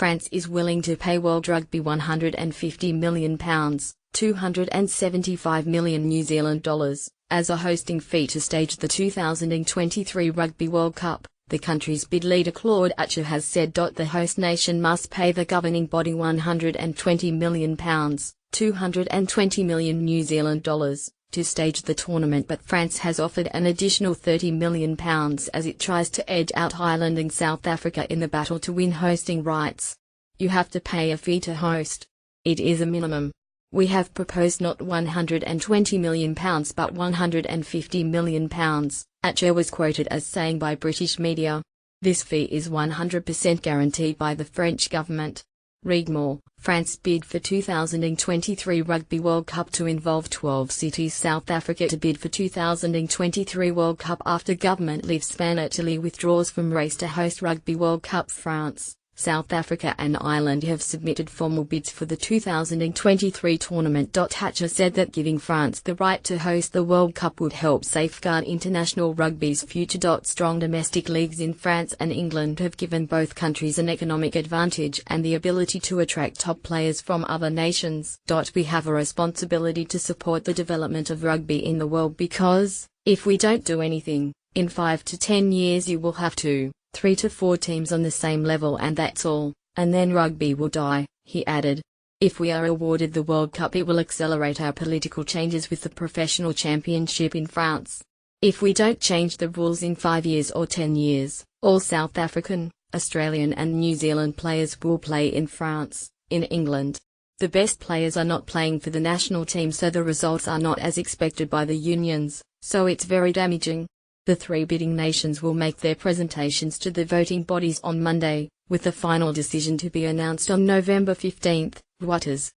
France is willing to pay World Rugby £150 million, $275 million New Zealand dollars, as a hosting fee to stage the 2023 Rugby World Cup. The country's bid leader Claude Archer has said the host nation must pay the governing body £120 million, $220 million New Zealand dollars, to stage the tournament, but France has offered an additional £30 million as it tries to edge out Ireland and South Africa in the battle to win hosting rights. You have to pay a fee to host. It is a minimum. We have proposed not £120 million but £150 million, Archer was quoted as saying by British media. This fee is 100% guaranteed by the French government. Read more. France bid for 2023 Rugby World Cup to involve 12 cities. South Africa to bid for 2023 World Cup after government lifts ban. Italy withdraws from race to host Rugby World Cup. France, South Africa and Ireland have submitted formal bids for the 2023 tournament. Archer said that giving France the right to host the World Cup would help safeguard international rugby's future. Strong domestic leagues in France and England have given both countries an economic advantage and the ability to attract top players from other nations. We have a responsibility to support the development of rugby in the world because, if we don't do anything, in 5 to 10 years you will have 3 to 4 teams on the same level and that's all, and then rugby will die, he added. If we are awarded the World Cup it will accelerate our political changes with the professional championship in France. If we don't change the rules in 5 years or 10 years, all South African, Australian and New Zealand players will play in France, in England. The best players are not playing for the national team, so the results are not as expected by the unions, so it's very damaging. The 3 bidding nations will make their presentations to the voting bodies on Monday, with the final decision to be announced on November 15, Reuters.